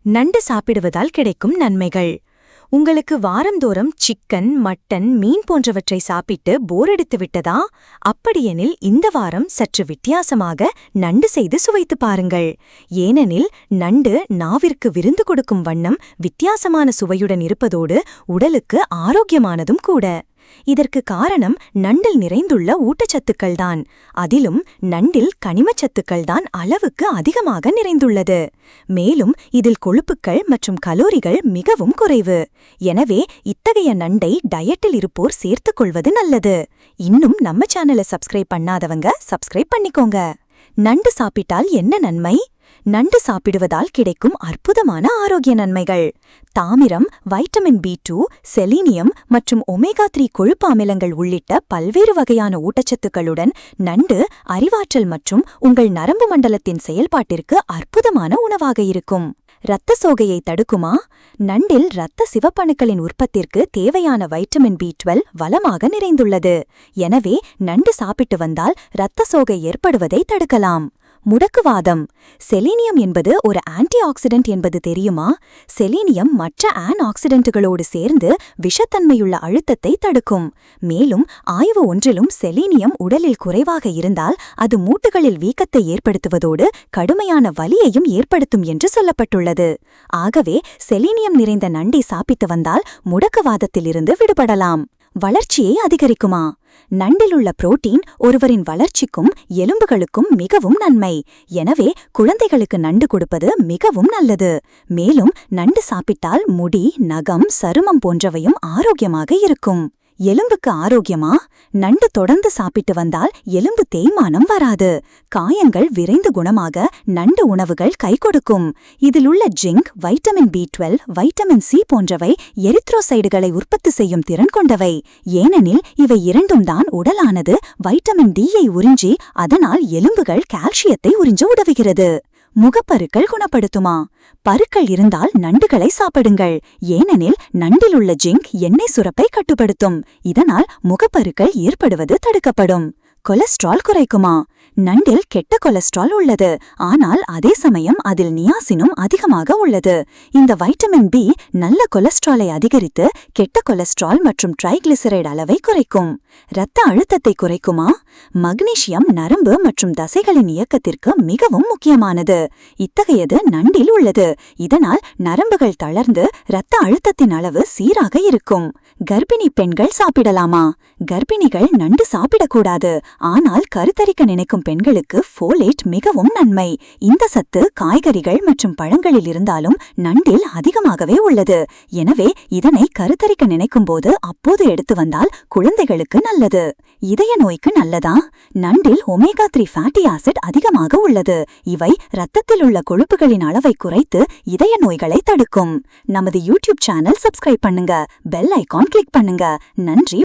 நண்டு சாப்பிடுவதால் கிடைக்கும் நன்மைகள். உங்களுக்கு வாரந்தோறும் சிக்கன், மட்டன், மீன் போன்றவற்றை சாப்பிட்டு போரடித்து விட்டதா? அப்படியெனில் இந்த வாரம் சற்று வித்தியாசமாக நண்டு செய்து சுவைத்து பாருங்கள். ஏனெனில் நண்டு நாவிற்கு விருந்து கொடுக்கும் வண்ணம் வித்தியாசமான சுவையுடன் இருப்பதோடு உடலுக்கு ஆரோக்கியமானதும் கூட. இதற்கு காரணம் நண்டில் நிறைந்துள்ள ஊட்டச்சத்துக்கள்தான். அதிலும் நண்டில் கனிமச்சத்துக்கள்தான் அளவுக்கு அதிகமாக நிறைந்துள்ளது. மேலும் இதில் கொழுப்புக்கள் மற்றும் கலோரிகள் மிகவும் குறைவு. எனவே இத்தகைய நண்டை டயட்டில் இருப்போர் சேர்த்துக் கொள்வது நல்லது. இன்னும் நம்ம சேனலை சப்ஸ்கிரைப் பண்ணாதவங்க சப்ஸ்கிரைப் பண்ணிக்கோங்க. நண்டு சாப்பிட்டால் என்ன நன்மை? நண்டு சாப்பிடுவதால் கிடைக்கும் அற்புதமான ஆரோக்கிய நன்மைகள். தாமிரம், வைட்டமின் B2, செலீனியம் மற்றும் ஒமேகா 3 கொழுப்பு அமிலங்கள் உள்ளிட்ட பல்வேறு வகையான ஊட்டச்சத்துக்களுடன் நண்டு அறிவாற்றல் மற்றும் உங்கள் நரம்பு மண்டலத்தின் செயல்பாட்டிற்கு அற்புதமான உணவாக இருக்கும். இரத்த சோகையை தடுக்குமா? நண்டில் இரத்த சிவப்பணுக்களின் உற்பத்திற்கு தேவையான வைட்டமின் B12 வளமாக நிறைந்துள்ளது. எனவே நண்டு சாப்பிட்டு வந்தால் இரத்த சோகை ஏற்படுவதை தடுக்கலாம். முடக்குவாதம். செலீனியம் என்பது ஒரு ஆன்டி ஆக்சிடென்ட் என்பது தெரியுமா? செலீனியம் மற்ற ஆன் ஆக்சிடென்ட்டுகளோடு சேர்ந்து விஷத்தன்மையுள்ள அழுத்தத்தை தடுக்கும். மேலும் ஆய்வு ஒன்றிலும் செலீனியம் உடலில் குறைவாக இருந்தால் அது மூட்டுகளில் வீக்கத்தை ஏற்படுத்துவதோடு கடுமையான வலியையும் ஏற்படுத்தும் என்று சொல்லப்பட்டுள்ளது. ஆகவே செலீனியம் நிறைந்த நண்டை சாப்பிட்டு வந்தால் முடக்குவாதத்திலிருந்து விடுபடலாம். வளர்ச்சியை அதிகரிக்குமா? நண்டிலுள்ள புரோட்டீன் ஒருவரின் வளர்ச்சிக்கும் எலும்புகளுக்கும் மிகவும் நன்மை. எனவே குழந்தைகளுக்கு நண்டு கொடுப்பது மிகவும் நல்லது. மேலும் நண்டு சாப்பிட்டால் முடி, நகம், சருமம் போன்றவையும் ஆரோக்கியமாக இருக்கும். எலும்புக்கு ஆரோக்கியமா? நண்டு தொடர்ந்து சாப்பிட்டு வந்தால் எலும்பு தேய்மானம் வராது. காயங்கள் விரைந்து குணமாக நண்டு உணவுகள் கை கொடுக்கும். இதிலுள்ள zinc, vitamin B12, vitamin C போன்றவை எரித்ரோசைடுகளை உற்பத்தி செய்யும் திறன் கொண்டவை. ஏனெனில் இவை இரண்டும் தான் உடலானது வைட்டமின் D-யை உறிஞ்சி அதனால் எலும்புகள் கால்சியத்தை உறிஞ்ச உதவுகிறது. முகப்பருக்கள் குணப்படுத்துமா? பருக்கள் இருந்தால் நண்டுகளை சாப்பிடுங்கள். ஏனெனில் நண்டிலுள்ள ஜிங்க் எண்ணெய் சுரப்பை கட்டுப்படுத்தும். இதனால் முகப்பருக்கள் ஏற்படுவது தடுக்கப்படும். கொலஸ்ட்ரால் குறைக்குமா? நண்டில் கெட்ட கொலஸ்ட்ரால் உள்ளது. ஆனால் அதே சமயம் அதில் நியாசினும் அதிகமாக உள்ளது. இந்த வைட்டமின் B நல்ல கொலஸ்ட்ராலை அதிகரித்து கெட்ட கொலஸ்ட்ரால் மற்றும் ட்ரைகிளிசரைடு அளவை குறைக்கும். இரத்த அழுத்தத்தை குறைக்குமா? மக்னீசியம் நரம்பு மற்றும் தசைகளின் இயக்கத்திற்கு மிகவும் முக்கியமானது. இத்தகையது நண்டில் உள்ளது. இதனால் நரம்புகள் தளர்ந்து இரத்த அழுத்தத்தின் அளவு சீராக இருக்கும். கர்ப்பிணி பெண்கள் சாப்பிடலாமா? கர்ப்பிணிகள் நண்டு சாப்பிடக்கூடாது. ஆனால் கருத்தரிக்க நினைக்கும் பெண்களுக்கு ஃபோலேட் மிகவும் நன்மை. இந்த சத்து காய்கறிகள் மற்றும் பழங்களில் இருந்தாலும் நண்டில் அதிகமாகவே உள்ளது. எனவே இதனை கருத்தரிக்க நினைக்கும் போது அப்போது எடுத்து வந்தால் குழந்தைகளுக்கு நல்லது. இதய நோய்க்கு நல்லதா? நண்டில் ஒமேகா 3 ஃபேட்டி ஆசிட் அதிகமாக உள்ளது. இவை இரத்தத்தில் உள்ள கொழுப்புகளின் அளவை குறைத்து இதய நோய்களை தடுக்கும். நமது யூடியூப் சேனல் சப்ஸ்கிரைப் பண்ணுங்க. பெல் ஐகான் கிளிக் பண்ணுங்க. நன்றி.